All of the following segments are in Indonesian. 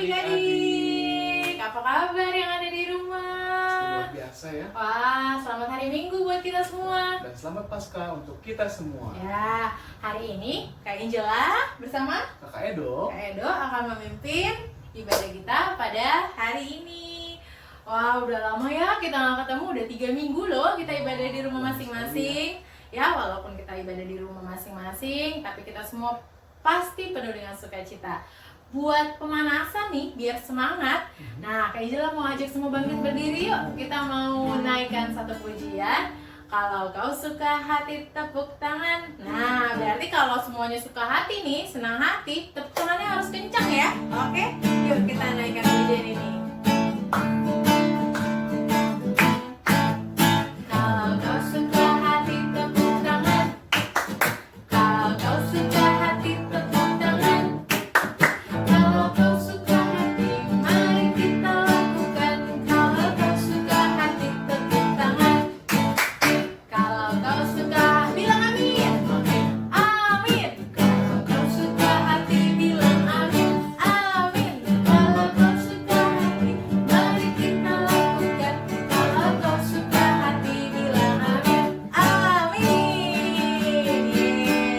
adik-adik. Apa kabar yang ada di rumah? Luar biasa ya. Wah, selamat hari Minggu buat kita semua. Dan selamat Paskah untuk kita semua. Ya, hari ini Kak Angela bersama Kakak Edo akan memimpin ibadah kita pada hari ini. Wah, udah lama ya kita nggak ketemu, udah 3 minggu loh kita ibadah di rumah masing-masing. Ya, walaupun kita ibadah di rumah masing-masing, tapi kita semua pasti penuh dengan sukacita. Buat pemanasan nih, biar semangat. Nah, Kak Angela mau ajak semua bangkit berdiri yuk. Kita mau naikkan satu pujian. Kalau kau suka hati, tepuk tangan. Nah, berarti kalau semuanya suka hati nih, senang hati, tepuk tangannya harus kencang ya. Oke, yuk kita naikkan pujian ini. Kalau kau suka hati, tepuk tangan. Kalau kau suka hati, tepuk tangan. Kalau kau suka hati, mari kita lakukan. Kalau kau suka hati, tepuk tangan. Kalau kau suka, bilang amin. Amin. Kalau kau suka hati, bilang amin. Amin. Kalau kau suka hati, mari kita lakukan. Kalau kau suka hati, bilang amin. Amin.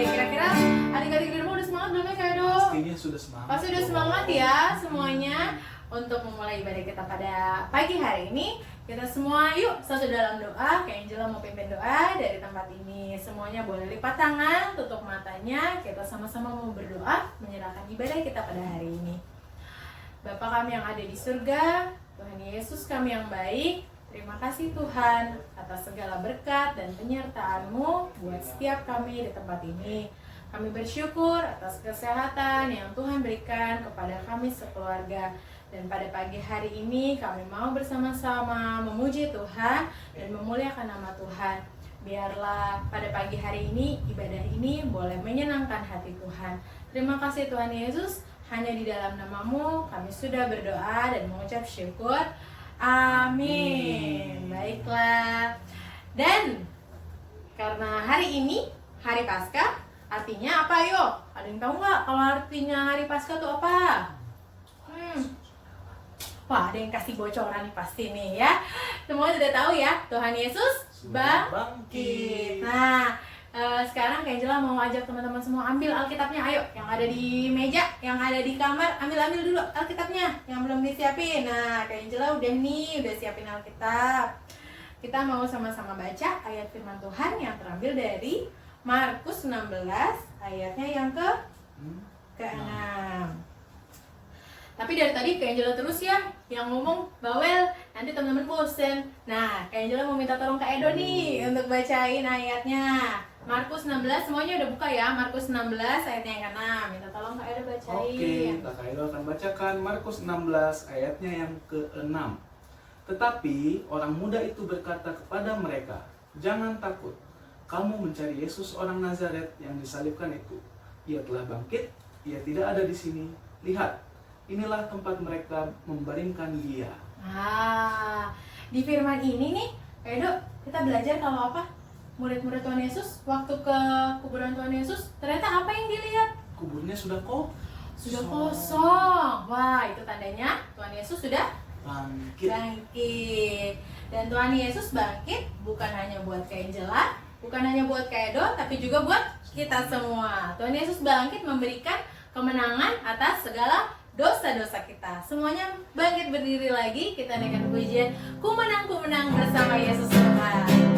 Kira-kira adik-adik di rumah udah semangat belum ya Kak Edo? pastinya sudah semangat. Pasti udah semangat ya semuanya untuk memulai ibadah kita pada pagi hari ini. Kita semua yuk satu dalam doa. Kak Angela mau pimpin doa dari tempat ini. Semuanya boleh lipat tangan, tutup matanya. Kita sama-sama mau berdoa menyerahkan ibadah kita pada hari ini. Bapa kami yang ada di surga, Tuhan Yesus kami yang baik, terima kasih Tuhan atas segala berkat dan penyertaan-Mu buat setiap kami di tempat ini. Kami bersyukur atas kesehatan yang Tuhan berikan kepada kami sekeluarga. Dan pada pagi hari ini kami mau bersama-sama memuji Tuhan dan memuliakan nama Tuhan. Biarlah pada pagi hari ini ibadah ini boleh menyenangkan hati Tuhan. Terima kasih Tuhan Yesus, hanya di dalam nama-Mu kami sudah berdoa dan mengucap syukur. Amin. Baiklah. Dan karena hari ini hari Paskah, artinya apa yuk? Ada yang tahu nggak kalau artinya hari Paskah itu apa? Wah, ada yang kasih bocoran nih pasti nih ya. Semua sudah tahu ya, Tuhan Yesus bangkit. Nah, sekarang Kak Angela mau ajak teman-teman semua ambil Alkitabnya. Ayo, yang ada di meja, yang ada di kamar, ambil dulu Alkitabnya yang belum disiapin. Nah, Kak Angela udah siapin Alkitab. Kita mau sama-sama baca ayat firman Tuhan yang terambil dari Markus 16 ayatnya yang ke-6. Tapi dari tadi Kak Angela terus ya yang ngomong bawel, nanti teman-teman bosen. Nah, Kak Angela mau minta tolong Kak Edo nih untuk bacain ayatnya. Markus 16, semuanya udah buka ya. Markus 16 ayatnya yang ke-6. Minta tolong Kak Edo bacain. Oke, Kakak Edo akan bacakan Markus 16 ayatnya yang ke-6. Tetapi orang muda itu berkata kepada mereka, "Jangan takut. Kamu mencari Yesus orang Nazaret yang disalibkan itu. Ia telah bangkit, ia tidak ada di sini. Lihat, inilah tempat mereka membaringkan dia." Di firman ini nih, Edo, kita belajar kalau apa? Murid-murid Tuhan Yesus waktu ke kuburan Tuhan Yesus, ternyata apa yang dilihat? Kuburnya sudah Kosong. Wah, itu tandanya Tuhan Yesus sudah bangkit. Dan Tuhan Yesus bangkit bukan hanya buat Kak Angela, bukan hanya buat Kak Edo, tapi juga buat kita semua. Tuhan Yesus bangkit memberikan kemenangan atas segala dosa-dosa kita. Semuanya bangkit berdiri lagi. Kita naikkan pujian Ku menang bersama Yesus Tuhan.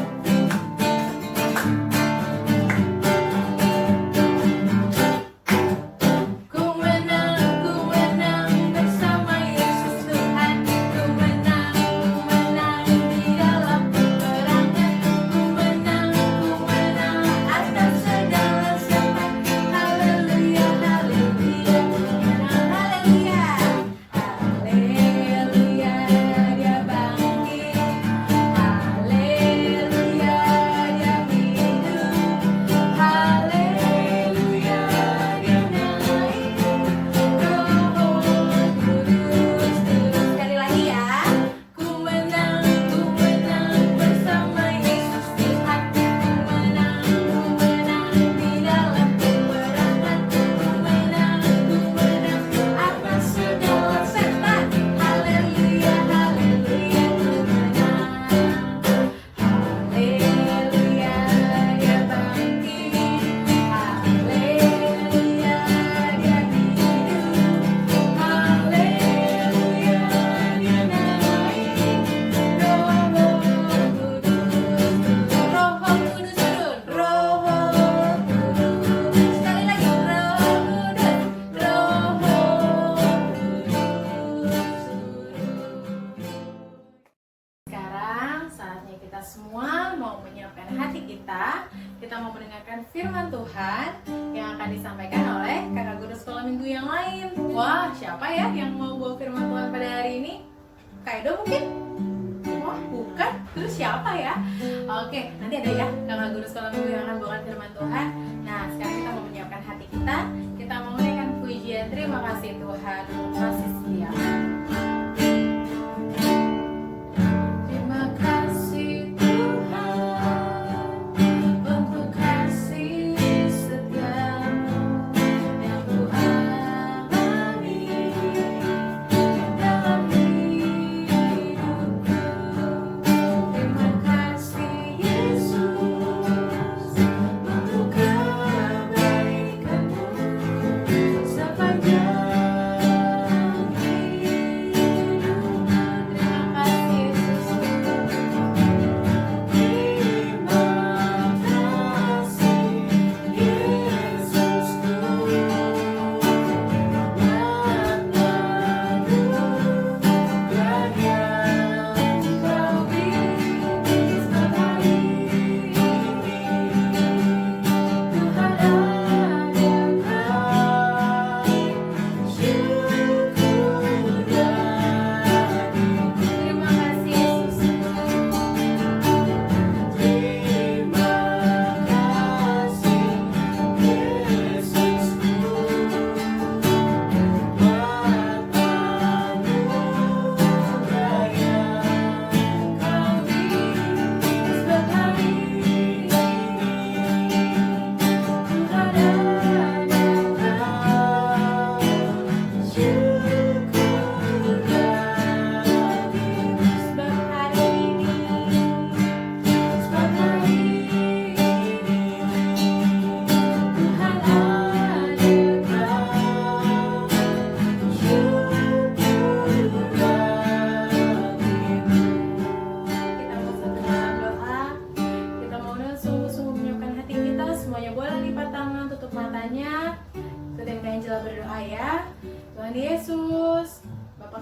Haleluya, dia bangkit. Haleluya. disampaikan oleh kakak guru sekolah minggu yang lain. Wah, siapa ya yang mau bawa firman Tuhan pada hari ini? Kak Edo mungkin? Wah, bukan. Terus siapa ya? Oke, nanti ada ya kakak guru sekolah minggu yang akan bawakan firman Tuhan. Nah, sekarang kita mau menyiapkan hati kita. Kita mau menaikkan pujian. Terima kasih Tuhan untuk kasih setia. Terima kasih Tuhan untuk kasih setiamu yang Ku alami dalam hidupku. Terima kasih Yesus untuk kebaikan-Mu sepanjang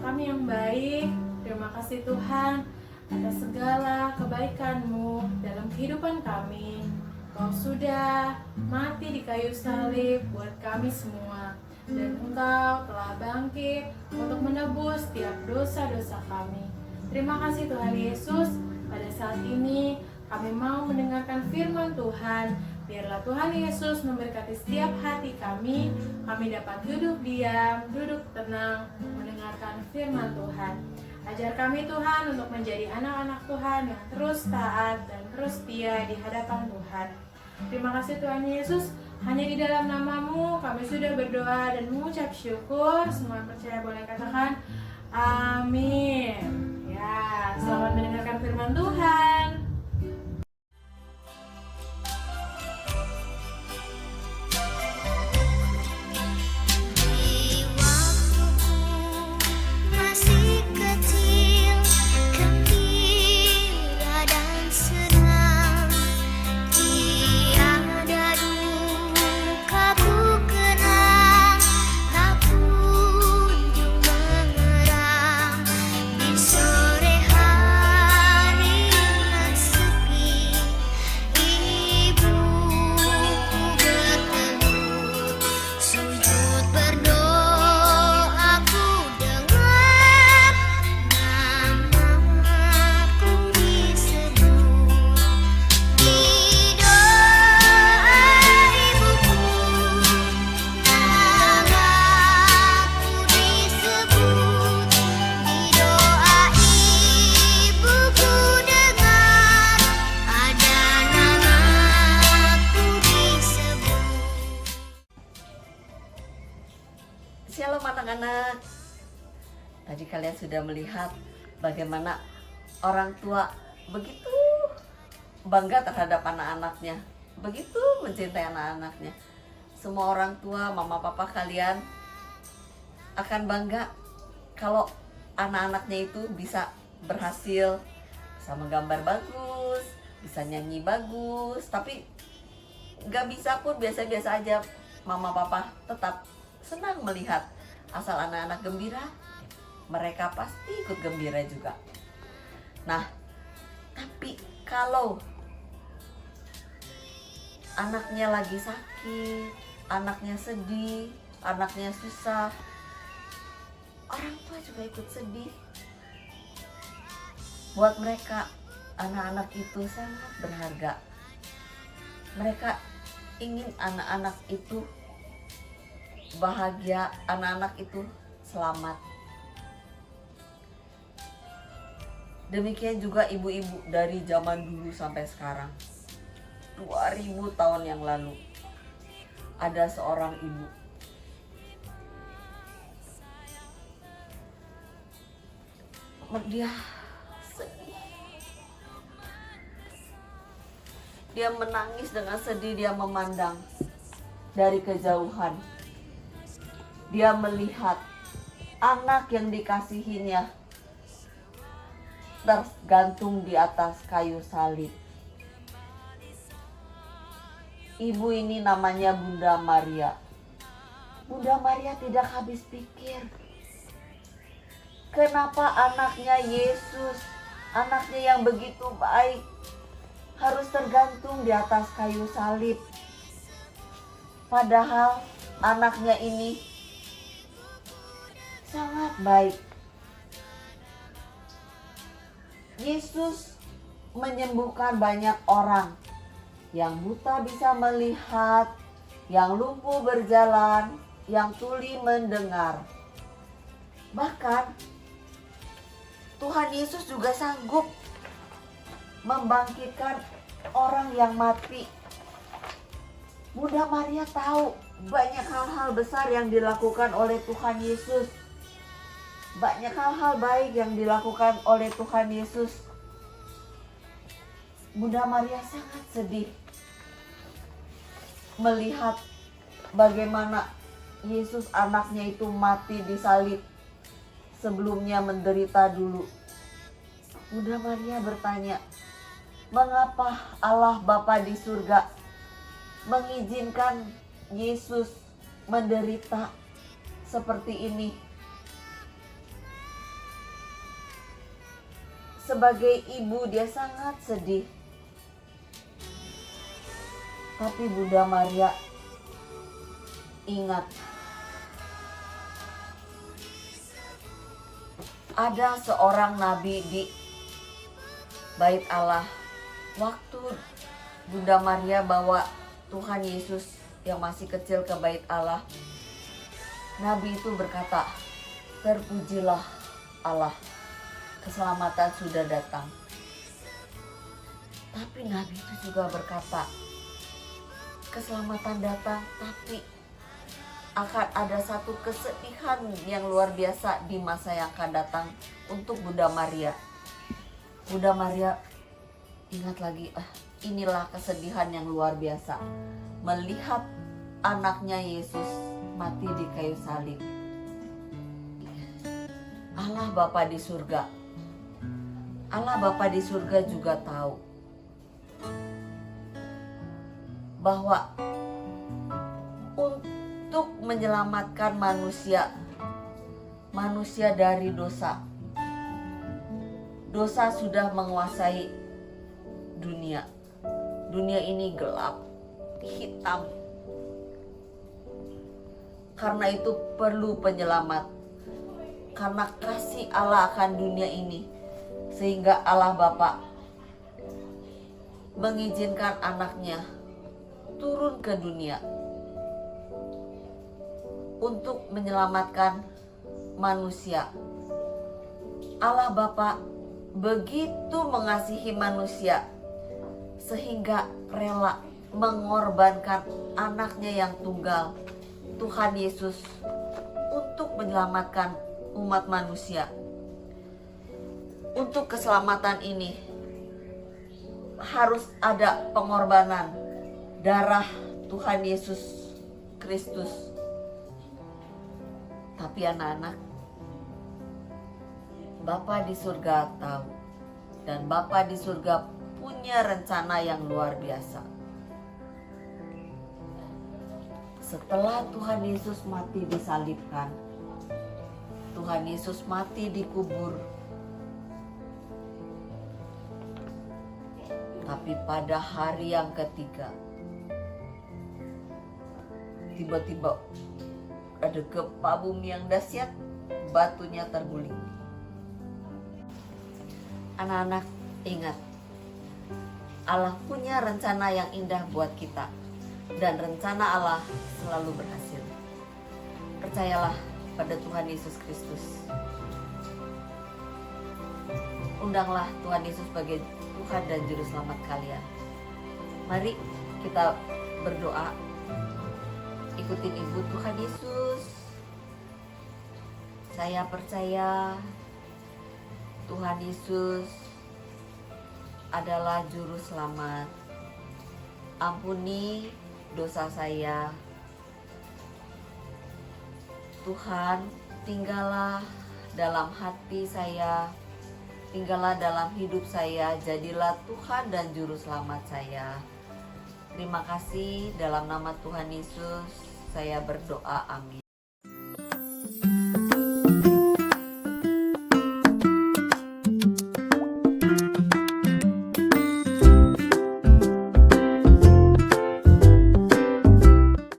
kami yang baik, terima kasih Tuhan atas segala kebaikan-Mu dalam kehidupan kami. Kau sudah mati di kayu salib buat kami semua, dan Engkau telah bangkit untuk menebus setiap dosa-dosa kami. Terima kasih Tuhan Yesus. Pada saat ini kami mau mendengarkan firman Tuhan. Biarlah Tuhan Yesus memberkati setiap hati kami. Kami dapat duduk diam, duduk tenang, mendengarkan firman Tuhan. Ajar kami Tuhan untuk menjadi anak-anak Tuhan yang terus taat dan terus setia di hadapan Tuhan. Terima kasih Tuhan Yesus. Hanya di dalam nama-Mu kami sudah berdoa dan mengucap syukur. Semua yang percaya boleh katakan amin. Ya, selamat mendengarkan firman Tuhan. Shalom anak-anak. Tadi kalian sudah melihat bagaimana orang tua begitu bangga terhadap anak-anaknya, begitu mencintai anak-anaknya. Semua orang tua, mama papa kalian akan bangga kalau anak-anaknya itu bisa berhasil, bisa menggambar bagus, bisa nyanyi bagus. Tapi nggak bisa pun biasa-biasa aja, mama papa tetap senang melihat. Asal anak-anak gembira, mereka pasti ikut gembira juga. Nah, tapi kalau anaknya lagi sakit anaknya sedih, anaknya susah, orang tua juga ikut sedih. Buat mereka, anak-anak itu sangat berharga. Mereka ingin anak-anak itu bahagia, anak-anak itu selamat. Demikian juga ibu-ibu dari zaman dulu sampai sekarang. 2000 tahun yang lalu ada seorang ibu. Dia sedih. Dia menangis dengan sedih, dia memandang dari kejauhan. Dia melihat anak yang dikasihinya tergantung di atas kayu salib. Ibu ini namanya Bunda Maria. Bunda Maria tidak habis pikir. Kenapa anaknya Yesus, anaknya yang begitu baik, harus tergantung di atas kayu salib? Padahal anaknya ini sangat baik. Yesus menyembuhkan banyak orang. Yang buta bisa melihat, yang lumpuh berjalan, yang tuli mendengar. Bahkan Tuhan Yesus juga sanggup membangkitkan orang yang mati. Bunda Maria tahu banyak hal-hal besar yang dilakukan oleh Tuhan Yesus. Banyak hal-hal baik yang dilakukan oleh Tuhan Yesus. Bunda Maria sangat sedih melihat bagaimana Yesus anaknya itu mati di salib, sebelumnya menderita dulu. Bunda Maria bertanya, mengapa Allah Bapa di surga mengizinkan Yesus menderita seperti ini? Sebagai ibu dia sangat sedih. Tapi Bunda Maria ingat, ada seorang nabi di Bait Allah. Waktu Bunda Maria bawa Tuhan Yesus yang masih kecil ke Bait Allah, nabi itu berkata, terpujilah Allah, keselamatan sudah datang. Tapi nabi itu juga berkata, keselamatan datang, tapi akan ada satu kesedihan yang luar biasa di masa yang akan datang untuk Bunda Maria. Bunda Maria ingat lagi, inilah kesedihan yang luar biasa, melihat anaknya Yesus mati di kayu salib. Allah Bapa di surga, Allah Bapa di surga juga tahu bahwa untuk menyelamatkan manusia dari dosa sudah menguasai dunia. Dunia ini gelap, hitam. Karena itu perlu penyelamat. Karena kasih Allah akan dunia ini, sehingga Allah Bapa mengizinkan anaknya turun ke dunia untuk menyelamatkan manusia. Allah Bapa begitu mengasihi manusia sehingga rela mengorbankan anaknya yang tunggal, Tuhan Yesus, untuk menyelamatkan umat manusia. Untuk keselamatan ini harus ada pengorbanan darah Tuhan Yesus Kristus. Tapi anak-anak, Bapa di surga tahu, dan Bapa di surga punya rencana yang luar biasa. Setelah Tuhan Yesus mati disalibkan, Tuhan Yesus mati dikubur, tapi pada hari yang ketiga tiba-tiba ada gempa bumi yang dahsyat, batunya terguling. Anak-anak, ingat, Allah punya rencana yang indah buat kita, dan rencana Allah selalu berhasil. Percayalah pada Tuhan Yesus Kristus. Undanglah Tuhan Yesus sebagai Tuhan dan Juru Selamat kalian. Mari kita berdoa. Ikutin Ibu. Tuhan Yesus, saya percaya Tuhan Yesus adalah Juru Selamat. Ampuni dosa saya. Tuhan, tinggallah dalam hati saya, tinggallah dalam hidup saya, jadilah Tuhan dan Juru Selamat saya. Terima kasih, dalam nama Tuhan Yesus saya berdoa, amin.